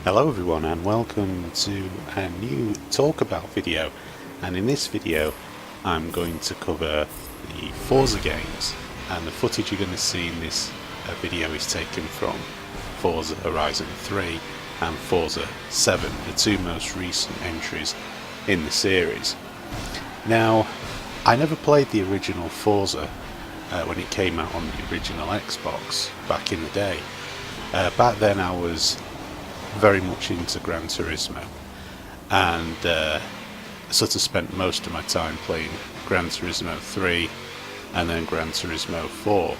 Hello everyone and welcome to a new talk about video, and in this video I'm going to cover the Forza games, and the footage you're going to see in this video is taken from Forza Horizon 3 and Forza 7, the two most recent entries in the series. Now, I never played the original Forza when it came out on the original Xbox back in the day. Back then I was very much into Gran Turismo, and sort of spent most of my time playing Gran Turismo 3 and then Gran Turismo 4.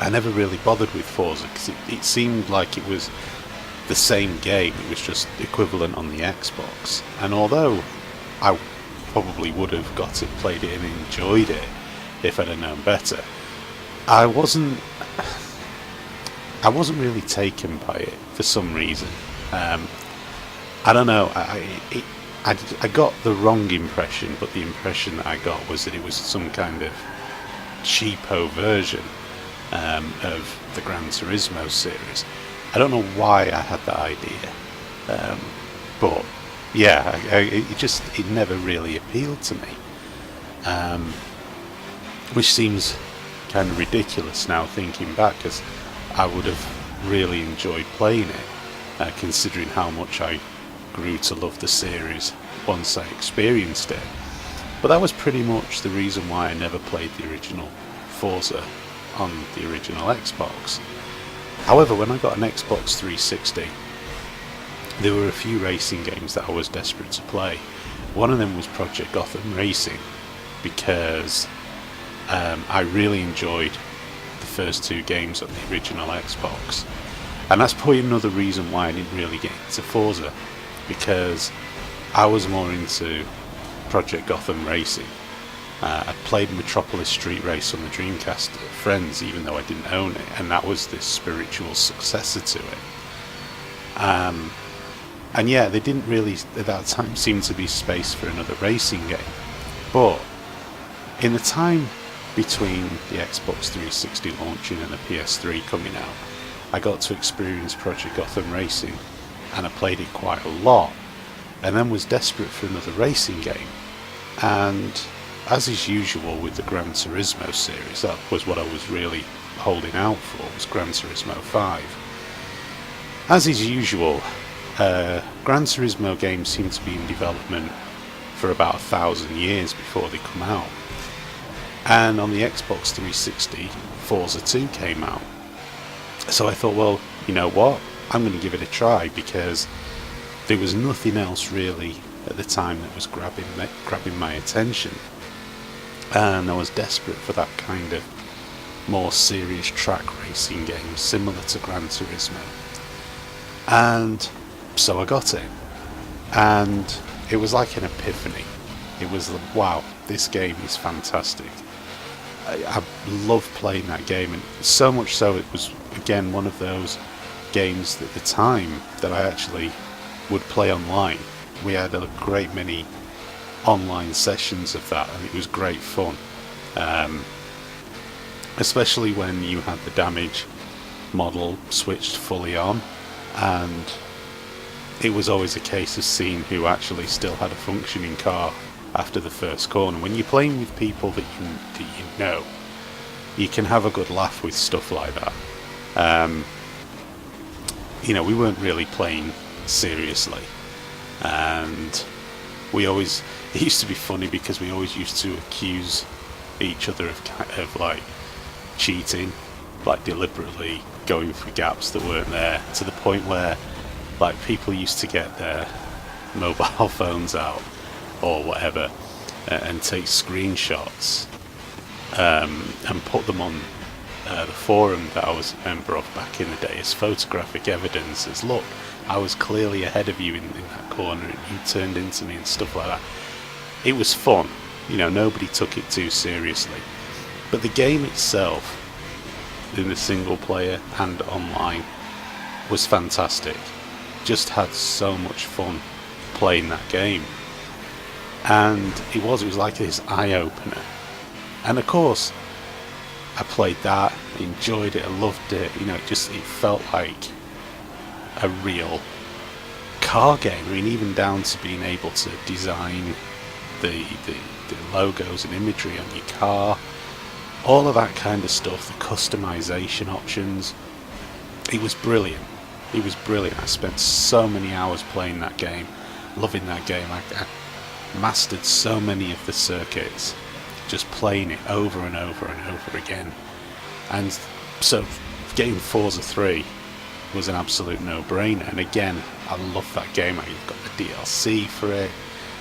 I never really bothered with Forza because it seemed like it was the same game, it was just equivalent on the Xbox, and although I probably would have got it, played it and enjoyed it if I'd have known better, I wasn't really taken by it for some reason. I don't know, I got the wrong impression, but the impression that I got was that it was some kind of cheapo version of the Gran Turismo series. I don't know why I had that idea, but yeah, it never really appealed to me, which seems kind of ridiculous now thinking back, because I would have really enjoyed playing it, considering how much I grew to love the series once I experienced it. But that was pretty much the reason why I never played the original Forza on the original Xbox. However, when I got an Xbox 360, there were a few racing games that I was desperate to play. One of them was Project Gotham Racing, because I really enjoyed the first two games on the original Xbox, and that's probably another reason why I didn't really get into Forza, because I was more into Project Gotham Racing. I played Metropolis Street Race on the Dreamcast at friends, even though I didn't own it, and that was the spiritual successor to it. And yeah, they didn't really at that time seem to be space for another racing game. But in the time between the Xbox 360 launching and the PS3 coming out, I got to experience Project Gotham Racing, and I played it quite a lot, and then was desperate for another racing game. And as is usual with the Gran Turismo series, that was what I was really holding out for, was Gran Turismo 5. As is usual, Gran Turismo games seem to be in development for about 1,000 years before they come out. And on the Xbox 360, Forza 2 came out. So I thought, well, you know what, I'm going to give it a try, because there was nothing else really at the time that was grabbing my attention. And I was desperate for that kind of more serious track racing game, similar to Gran Turismo. And so I got it. And it was like an epiphany. It was like, wow, this game is fantastic. I loved playing that game, and so much so it was, again, one of those games at the time that I actually would play online. We had a great many online sessions of that, and it was great fun, especially when you had the damage model switched fully on, and it was always a case of seeing who actually still had a functioning car after the first corner. When you're playing with people that you know, you can have a good laugh with stuff like that. You know, we weren't really playing seriously, and it used to be funny because we always used to accuse each other of like cheating, like deliberately going for gaps that weren't there, to the point where like people used to get their mobile phones out or whatever and take screenshots and put them on the forum that I was a member of back in the day as photographic evidence, as look, I was clearly ahead of you in that corner and you turned into me and stuff like that. It was fun, you know, nobody took it too seriously. But the game itself, in the single player and online, was fantastic. Just had so much fun playing that game. And it was like this eye-opener. And of course, I played that, I enjoyed it, I loved it, you know, it felt like a real car game. I mean, even down to being able to design the logos and imagery on your car, all of that kind of stuff, the customization options. It was brilliant. It was brilliant. I spent so many hours playing that game, loving that game. I mastered so many of the circuits, just playing it over and over and over again. And so getting Forza 3 was an absolute no-brainer. And again, I love that game. I got the DLC for it.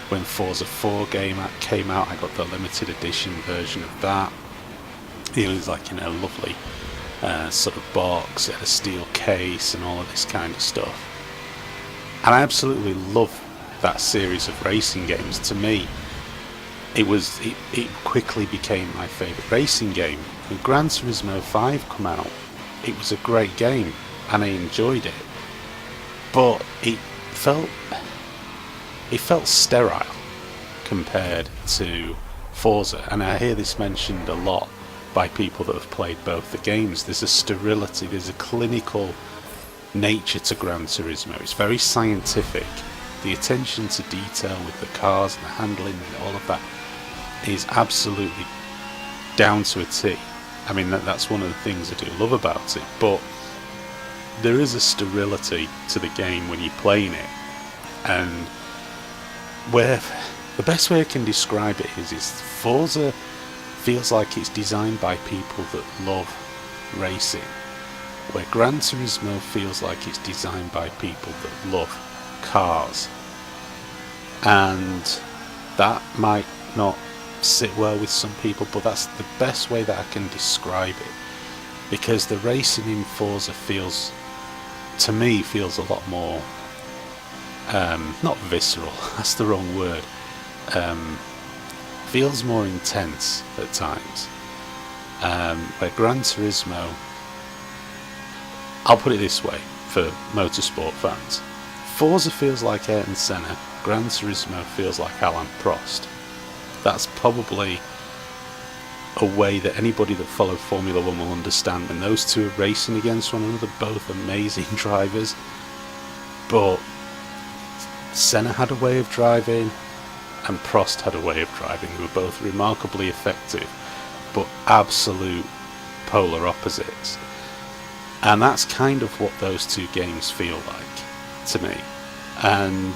When Forza 4 came out, I got the limited edition version of that. It was like, you know, lovely sort of box. It had a steel case and all of this kind of stuff. And I absolutely love that series of racing games. To me, it quickly became my favourite racing game. When Gran Turismo 5 come out, it was a great game and I enjoyed it, but it felt sterile compared to Forza. And I hear this mentioned a lot by people that have played both the games. There's a sterility, there's a clinical nature to Gran Turismo. It's very scientific. The attention to detail with the cars and the handling and all of that is absolutely down to a T. I mean, that's one of the things I do love about it, but there is a sterility to the game when you're playing it. And where the best way I can describe it is Forza feels like it's designed by people that love racing, where Gran Turismo feels like it's designed by people that love cars. And that might not sit well with some people, but that's the best way that I can describe it, because the racing in Forza feels a lot more not visceral, that's the wrong word, feels more intense at times, where Gran Turismo, I'll put it this way for motorsport fans, Forza feels like Ayrton Senna, Gran Turismo feels like Alain Prost. That's probably a way that anybody that followed Formula 1 will understand when those two are racing against one another, both amazing drivers. But Senna had a way of driving and Prost had a way of driving. They were both remarkably effective, but absolute polar opposites. And that's kind of what those two games feel like to me. And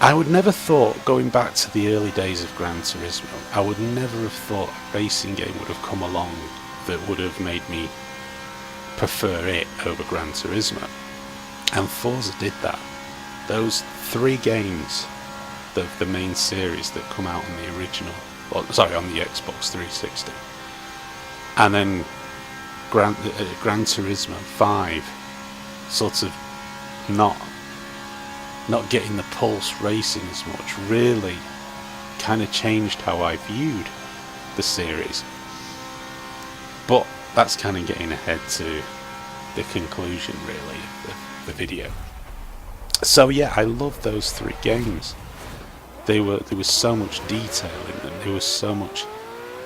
I would never thought, going back to the early days of Gran Turismo, I would never have thought a racing game would have come along that would have made me prefer it over Gran Turismo. And Forza did that. Those three games, the main series that come out on the original, on the Xbox 360, and then Gran Turismo 5, sort of not getting the pulse racing as much, really kind of changed how I viewed the series. But that's kind of getting ahead to the conclusion, really, of the video. So yeah, I love those three games. There was so much detail in them. There was so much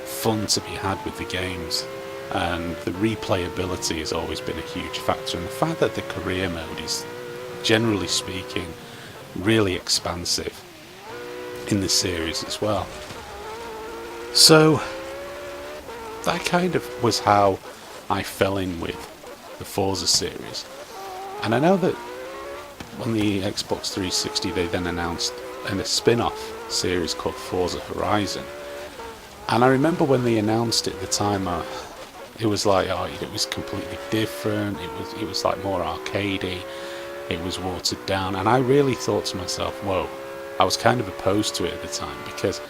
fun to be had with the games, and the replayability has always been a huge factor. And the fact that the career mode is, generally speaking, really expansive in the series as well. So that kind of was how I fell in with the Forza series. And I know that on the Xbox 360 they then announced a spin-off series called Forza Horizon. And I remember when they announced it at the time, it was like, it was completely different. It was like more arcadey. It was watered down, and I really thought to myself, whoa. I was kind of opposed to it at the time, because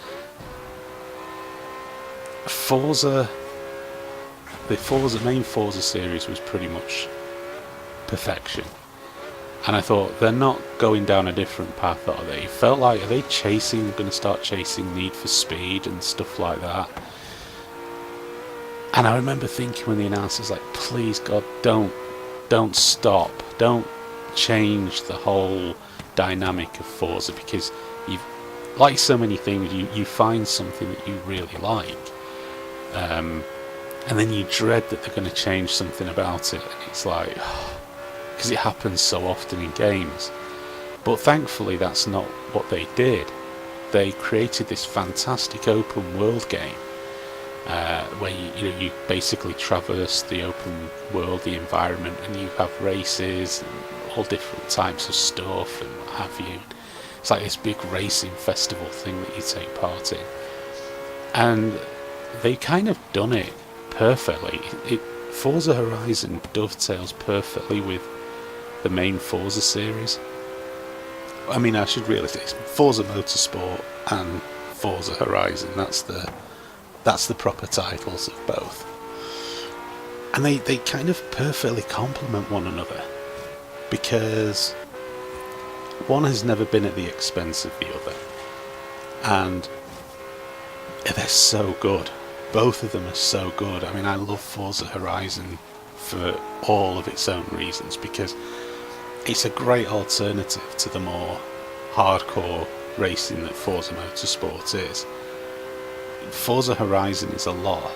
the main Forza series was pretty much perfection. And I thought, they're not going down a different path, are they? It felt like, are they going to start chasing Need for Speed and stuff like that? And I remember thinking when they announced, it's like, please God, don't stop, don't change the whole dynamic of Forza, because you've, like so many things, you find something that you really like, and then you dread that they're going to change something about it, and it's like, because it happens so often in games. But thankfully that's not what they did. They created this fantastic open world game where you basically traverse the open world, the environment, and you have races and all different types of stuff and what have you. It's like this big racing festival thing that you take part in, and they kind of done it perfectly. Forza Horizon dovetails perfectly with the main Forza series. I mean, I should really say Forza Motorsport and Forza Horizon. That's the proper titles of both, and they kind of perfectly complement one another, because one has never been at the expense of the other, and they're so good. Both of them are so good. I mean, I love Forza Horizon for all of its own reasons, because it's a great alternative to the more hardcore racing that Forza Motorsport is. Forza Horizon is a lot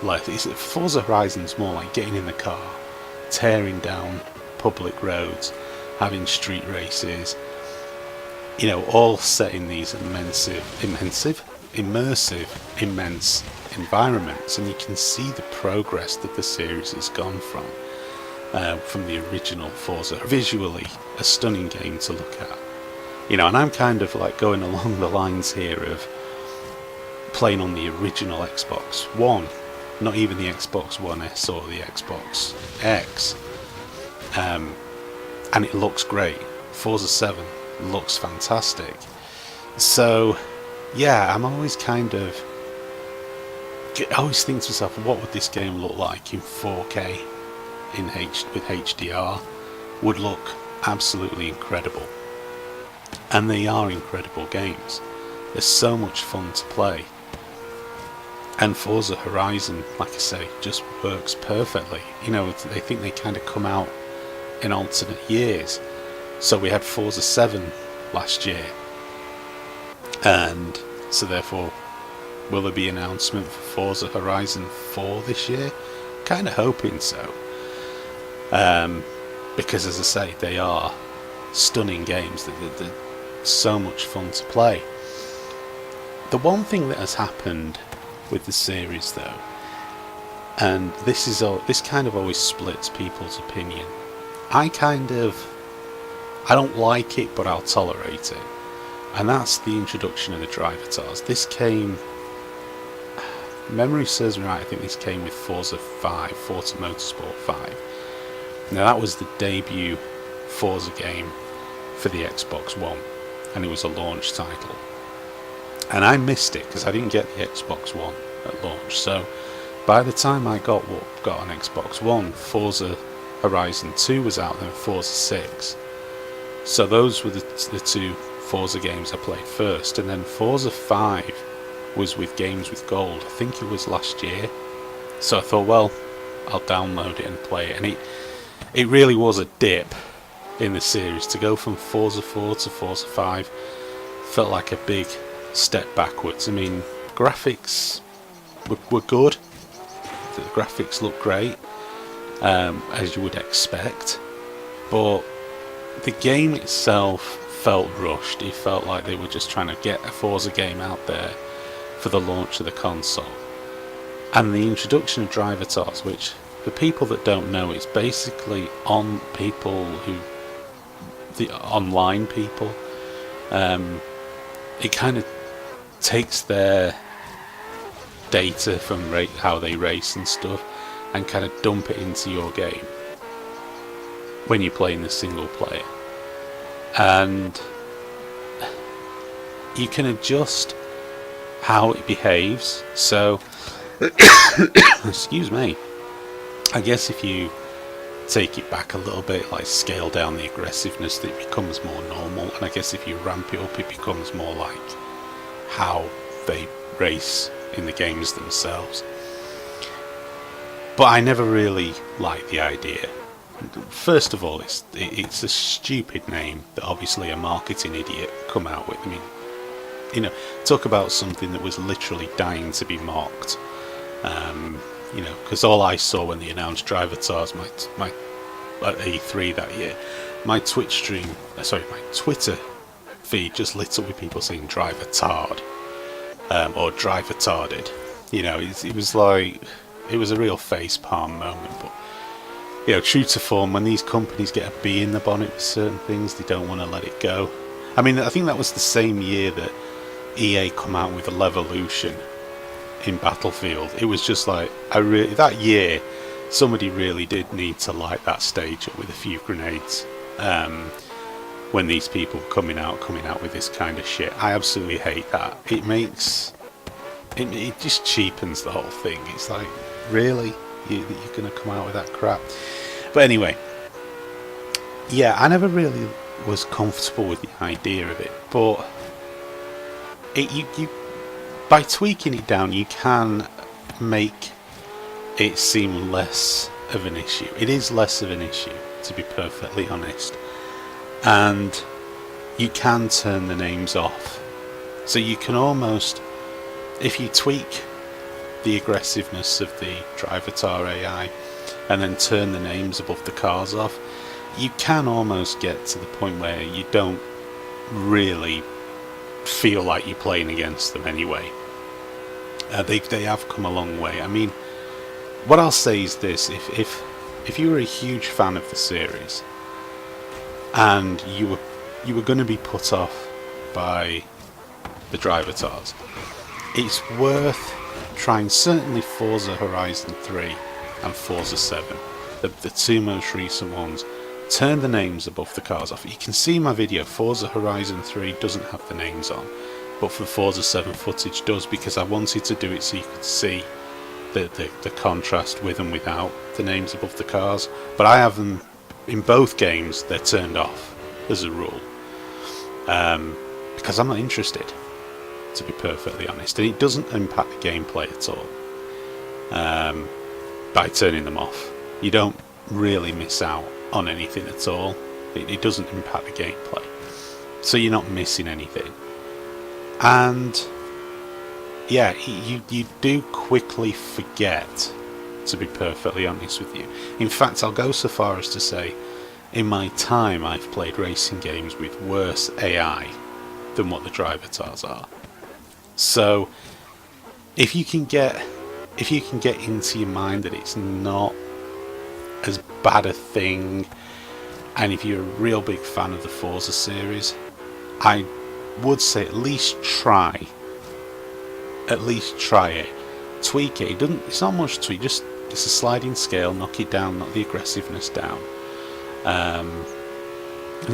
like Forza Horizon's more like getting in the car, tearing down public roads, having street races, all set in these immense environments, and you can see the progress that the series has gone from the original Forza. Visually, a stunning game to look at. And I'm kind of like going along the lines here of playing on the original Xbox One, not even the Xbox One S or the Xbox X, and it looks great. Forza 7 looks fantastic. So yeah, I always think to myself, what would this game look like in 4K with HDR? Would look absolutely incredible. And they are incredible games. They're so much fun to play. And Forza Horizon, like I say, just works perfectly. They think they kind of come out in alternate years. So we had Forza 7 last year, and so therefore, will there be an announcement for Forza Horizon 4 this year? Kind of hoping so, because as I say, they are stunning games. They're so much fun to play. The one thing that has happened with the series, though, and this kind of always splits people's opinion. I don't like it, but I'll tolerate it. And that's the introduction of the drivatars. This came, memory serves me right, I think this came with Forza Motorsport 5. Now that was the debut Forza game for the Xbox One, and it was a launch title. And I missed it because I didn't get the Xbox One at launch. So by the time I got an Xbox One, Forza Horizon 2 was out, then Forza 6. So those were the two Forza games I played first, and then Forza 5 was with Games with Gold. I think it was last year. So I thought, well, I'll download it and play it. And it really was a dip in the series. To go from Forza 4 to Forza 5 felt like a big step backwards. I mean, graphics were good. The graphics looked great, as you would expect, but the game itself felt rushed. It felt like they were just trying to get a Forza game out there for the launch of the console. And the introduction of drivatars, which for people that don't know, it's basically the online people. It kind of takes their data from how they race and stuff and kind of dump it into your game when you're playing the single player, and you can adjust how it behaves. So excuse me, I guess if you take it back a little bit, like scale down the aggressiveness, it becomes more normal, and I guess if you ramp it up, it becomes more like how they race in the games themselves. But I never really liked the idea. First of all, it's a stupid name that obviously a marketing idiot come out with. I mean, talk about something that was literally dying to be mocked. Because all I saw when they announced drivatars, my at E3 that year, my Twitch stream, my Twitter feed just lit up with people saying "driver tard" or "driver tarded." You know, it was like, it was a real facepalm moment. But you know, true to form, when these companies get a bee in the bonnet with certain things, they don't want to let it go. I mean, I think that was the same year that EA come out with a Levolution in Battlefield. It was just like, that year, somebody really did need to light that stage up with a few grenades. When these people coming out with this kind of shit, I absolutely hate that. It just cheapens the whole thing. It's like, really, you're gonna come out with that crap? But anyway, yeah, I never really was comfortable with the idea of it, but you by tweaking it down, you can make it seem less of an issue. It is less of an issue, to be perfectly honest, and you can turn the names off. So you can almost, if you tweak the aggressiveness of the driver-tar AI and then turn the names above the cars off, you can almost get to the point where you don't really feel like you're playing against them anyway. They have come a long way. I mean, what I'll say is this: if you were a huge fan of the series and you were going to be put off by the driver tars, it's worth trying. Certainly Forza Horizon 3 and Forza 7, the two most recent ones. Turn the names above the cars off. You can see my video. Forza Horizon 3 doesn't have the names on, but for Forza 7 footage does, because I wanted to do it so you could see the contrast with and without the names above the cars. But I have them in both games. They're turned off as a rule, because I'm not interested, to be perfectly honest, and it doesn't impact the gameplay at all. By turning them off, you don't really miss out on anything at all. It doesn't impact the gameplay, so you're not missing anything. And yeah, you do quickly forget, to be perfectly honest with you. In fact, I'll go so far as to say, in my time, I've played racing games with worse AI than what the driver tars are. So if you can get into your mind that it's not as bad a thing, and if you're a real big fan of the Forza series, I would say at least try it, tweak it. It's not much to tweak, just it's a sliding scale, knock it down, knock the aggressiveness down. And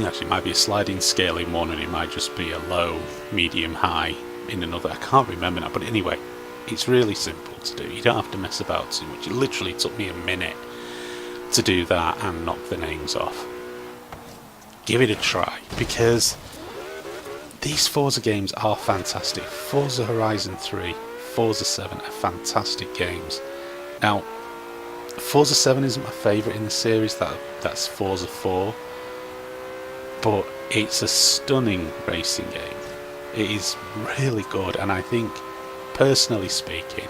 actually it might be a sliding scale in one and it might just be a low, medium, high in another. I can't remember now, but anyway, it's really simple to do. You don't have to mess about too much. It literally took me a minute to do that and knock the names off. Give it a try, because these Forza games are fantastic. Forza Horizon 3, Forza 7 are fantastic games. Now, Forza 7 isn't my favourite in the series, that's Forza 4, but it's a stunning racing game. It is really good, and I think, personally speaking,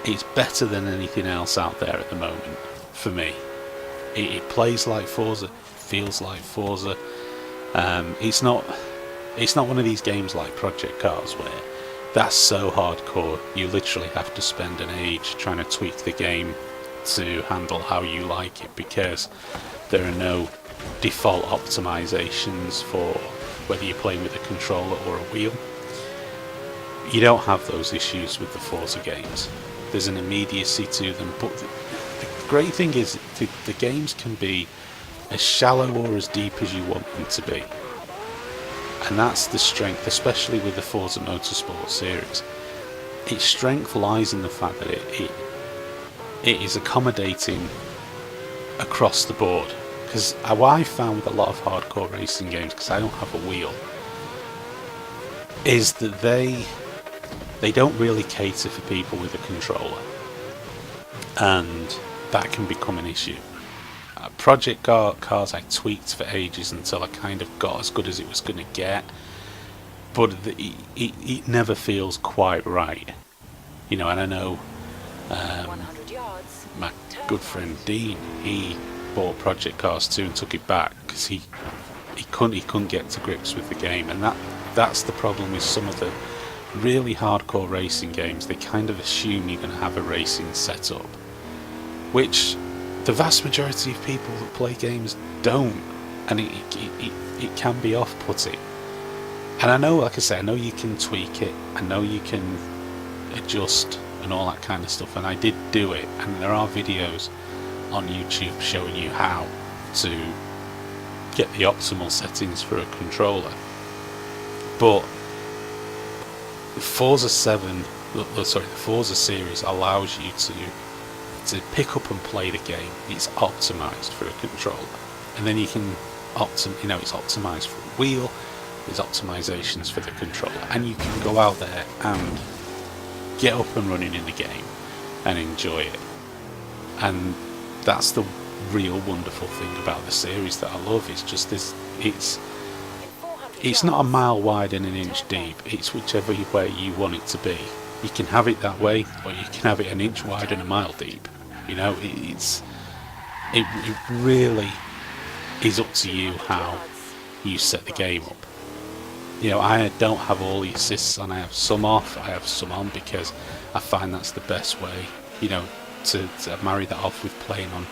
it's better than anything else out there at the moment, for me. It plays like Forza, feels like Forza. It's not one of these games like Project Cars where that's so hardcore you literally have to spend an age trying to tweak the game to handle how you like it, because there are no default optimizations for whether you're playing with a controller or a wheel. You don't have those issues with the Forza games. There's an immediacy to them, but the great thing is the games can be as shallow or as deep as you want them to be. And that's the strength, especially with the Forza Motorsport series. Its strength lies in the fact that it is accommodating across the board. Because what I found with a lot of hardcore racing games, because I don't have a wheel, is that they don't really cater for people with a controller, and that can become an issue. Project Cars I tweaked for ages until I kind of got as good as it was going to get, but it never feels quite right, and I know my good friend Dean, he bought Project Cars 2 and took it back because he couldn't get to grips with the game, and that's the problem with some of the really hardcore racing games. They kind of assume you're going to have a racing setup, which the vast majority of people that play games don't, and it can be off-putting. And I know, like I say, I know you can tweak it, I know you can adjust and all that kind of stuff, and I did do it, and there are videos on YouTube showing you how to get the optimal settings for a controller. But the Forza series allows you to pick up and play the game. It's optimized for a controller, and then you can it's optimized for a wheel. There's optimizations for the controller, and you can go out there and get up and running in the game and enjoy it. And that's the real wonderful thing about the series that I love. It's just this. It's not a mile wide and an inch deep. It's whichever way you want it to be. You can have it that way, or you can have it an inch wide and a mile deep. It really is up to you how you set the game up. I don't have all the assists on. I have some off, I have some on, because I find that's the best way, to marry that off with playing on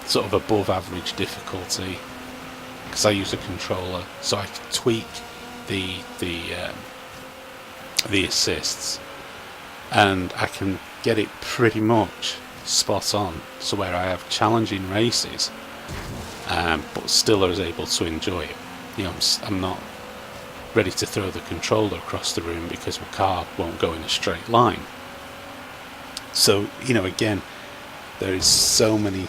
sort of above average difficulty, because I use a controller, so I can tweak the assists, and I can get it pretty much spot on, so where I have challenging races, but still I was able to enjoy it. I'm not ready to throw the controller across the room because my car won't go in a straight line. So, again, there is so many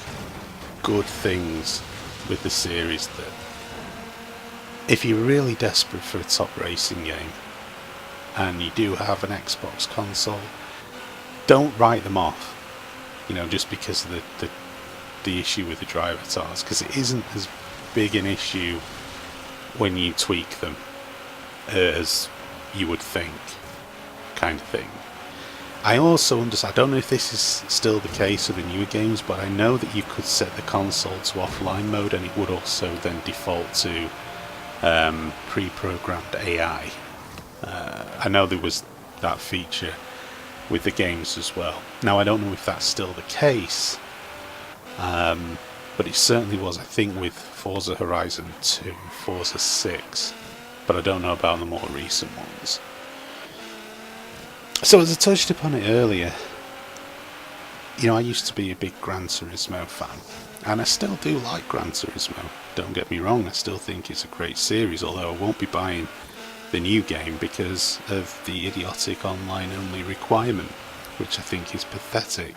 good things with the series that if you're really desperate for a top racing game and you do have an Xbox console, don't write them off, just because of the issue with the driver avatars, because it isn't as big an issue when you tweak them as you would think, kind of thing. I also understand, I don't know if this is still the case with the newer games, but I know that you could set the console to offline mode, and it would also then default to pre-programmed AI. I know there was that feature with the games as well. Now I don't know if that's still the case, but it certainly was, I think, with Forza Horizon 2, Forza 6, but I don't know about the more recent ones. So as I touched upon it earlier, I used to be a big Gran Turismo fan, and I still do like Gran Turismo, don't get me wrong. I still think it's a great series, although I won't be buying the new game because of the idiotic online only requirement, which I think is pathetic.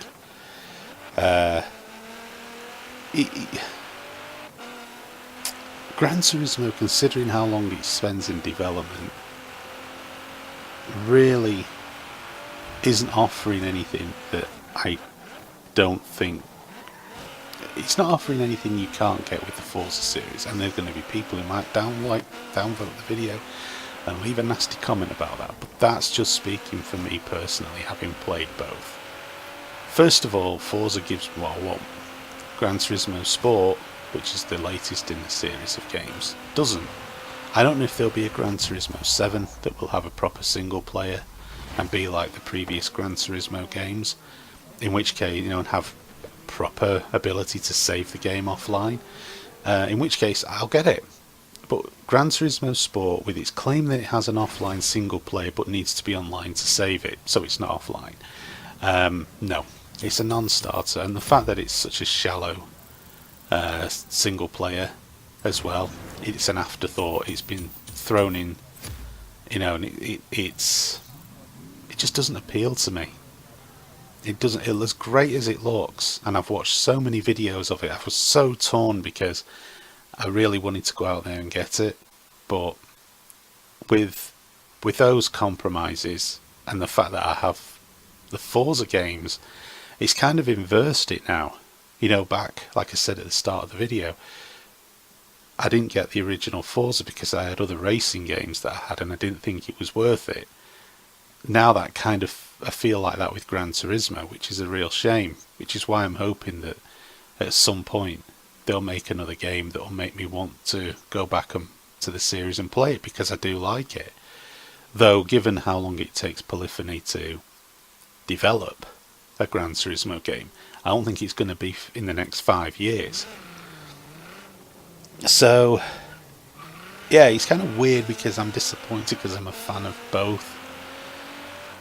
Gran Turismo, considering how long it spends in development, really isn't offering anything that I don't think. It's not offering anything you can't get with the Forza series, and there are going to be people who might downvote the video and leave a nasty comment about that, but that's just speaking for me personally, having played both. First of all, Forza gives what Gran Turismo Sport, which is the latest in the series of games, doesn't. I don't know if there'll be a Gran Turismo 7 that will have a proper single player and be like the previous Gran Turismo games, in which case, and have proper ability to save the game offline, in which case I'll get it. But Gran Turismo Sport, with its claim that it has an offline single player but needs to be online to save it, so it's not offline, no, it's a non-starter. And the fact that it's such a shallow single player as well, it's an afterthought. It's been thrown in, and it just doesn't appeal to me. It doesn't. As great as it looks, and I've watched so many videos of it, I was so torn because I really wanted to go out there and get it, but with those compromises and the fact that I have the Forza games, it's kind of inversed it now. Back, like I said at the start of the video, I didn't get the original Forza because I had other racing games that I had and I didn't think it was worth it. Now that kind of, I feel like that with Gran Turismo, which is a real shame, which is why I'm hoping that at some point they'll make another game that will make me want to go back to the series and play it, because I do like it. Though, given how long it takes Polyphony to develop a Gran Turismo game, I don't think it's going to be in the next 5 years. So, yeah, it's kind of weird because I'm disappointed because I'm a fan of both.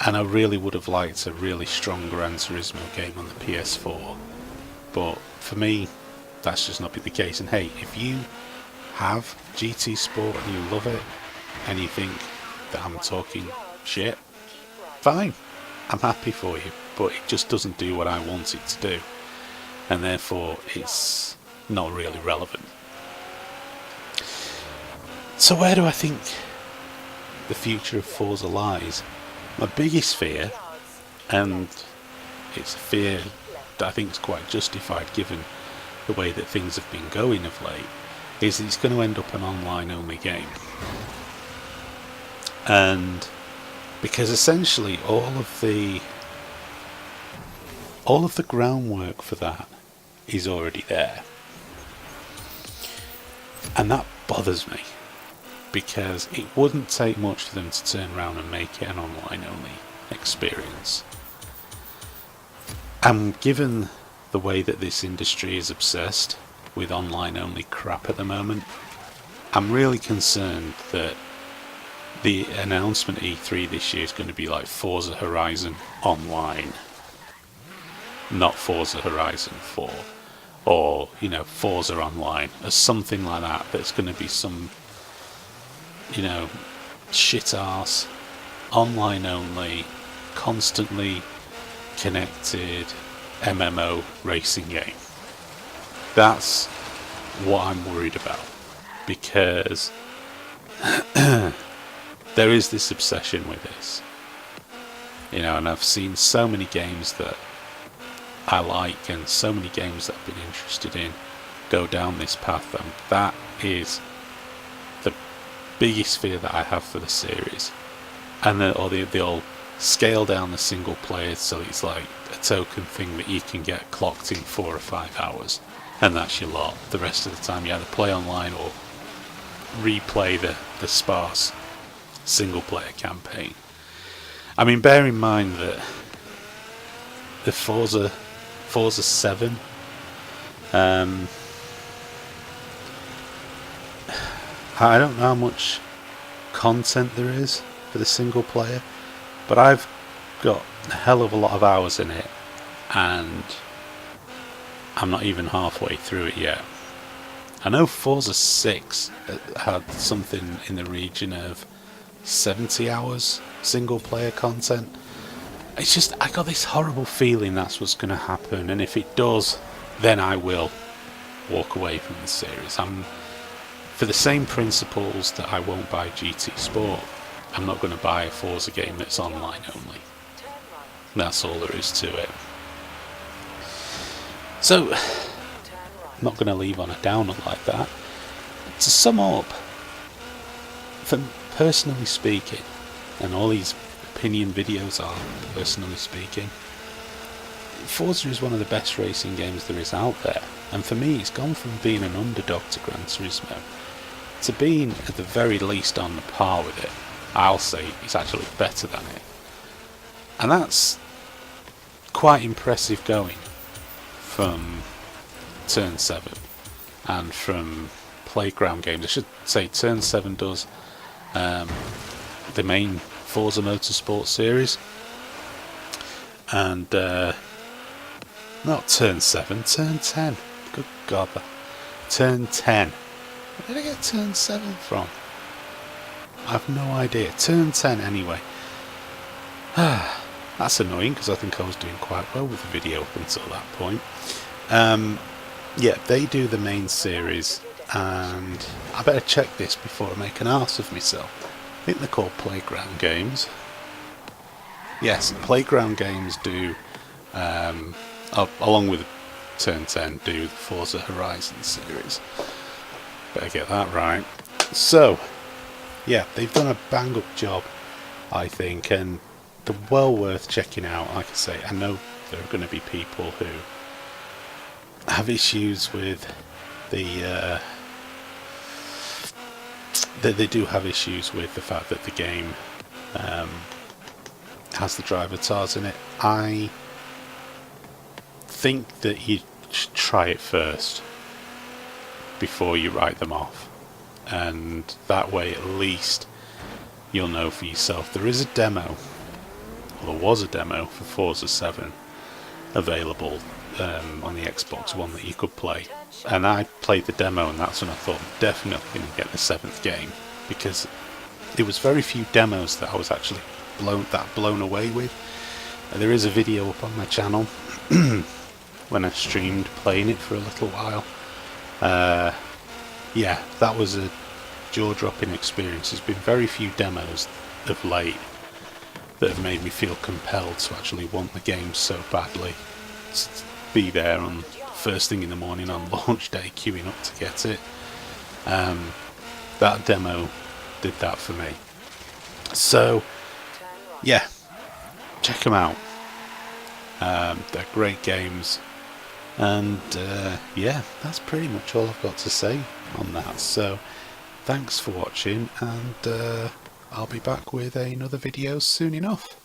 And I really would have liked a really strong Gran Turismo game on the PS4. But for me, that's just not been the case. And hey, if you have GT Sport and you love it, and you think that I'm talking shit, fine. I'm happy for you. But it just doesn't do what I want it to do. And therefore, it's not really relevant. So where do I think the future of Forza lies? My biggest fear, and it's a fear that I think is quite justified given the way that things have been going of late, is that it's going to end up an online only game. And because essentially all of the groundwork for that is already there. And that bothers me, because it wouldn't take much for them to turn around and make it an online only experience. And given the way that this industry is obsessed with online only crap at the moment, I'm really concerned that the announcement E3 this year is going to be like Forza Horizon Online, not Forza Horizon 4, or, you know, Forza Online, or something like that. That's going to be some, you know, shit arse, online only, constantly connected MMO racing game. That's what I'm worried about, because there is this obsession with this, you know, and I've seen so many games that I like and so many games that I've been interested in go down this path, and that is the biggest fear that I have for the series. And they'll scale down the single player so it's like a token thing that you can get clocked in 4 or 5 hours, and that's your lot. The rest of the time you either play online or replay the sparse single player campaign. I mean, bear in mind that the Forza 7 I don't know how much content there is for the single player, but I've got a hell of a lot of hours in it, and I'm not even halfway through it yet. I know Forza 6 had something in the region of 70 hours single player content. It's just, I got this horrible feeling that's what's going to happen, and if it does, then I will walk away from the series. For the same principles that I won't buy GT Sport, I'm not going to buy a Forza game that's online only. That's all there is to it. So, I'm not going to leave on a downer like that. To sum up, personally speaking, and all these opinion videos are personally speaking, Forza is one of the best racing games there is out there. And for me, it's gone from being an underdog to Gran Turismo to being at the very least on the par with it. I'll say it's actually better than it. And that's quite impressive going from Turn 7 and from Playground Games. I should say Turn 7 does the main Forza Motorsport series. And not Turn 7, Turn 10. Good God. Turn 10. Where did I get Turn 7 from? I have no idea. Turn 10 anyway. That's annoying because I think I was doing quite well with the video up until that point. Yeah, they do the main series, and I better check this before I make an arse of myself. I think they're called Playground Games. Yes, Playground Games do, along with Turn 10, do the Forza Horizon series. Better get that right. So, yeah, they've done a bang-up job, I think, and they're well worth checking out. Like I say, I know there are going to be people who have issues with they do have issues with the fact that the game has the driver tars in it. I think that you should try it first before you write them off, and that way at least you'll know for yourself. There is a demo, or there was a demo for Forza 7 available on the Xbox One that you could play, and I played the demo, and that's when I thought I'm definitely going to get the 7th game, because there was very few demos that I was actually blown away with. There is a video up on my channel when I streamed playing it for a little while. Yeah, that was a jaw-dropping experience. There's been very few demos of late that have made me feel compelled to actually want the game so badly. To be there on first thing in the morning on launch day queuing up to get it. That demo did that for me. So yeah, check them out. They're great games, and yeah, that's pretty much all I've got to say on that. So thanks for watching, and I'll be back with another video soon enough.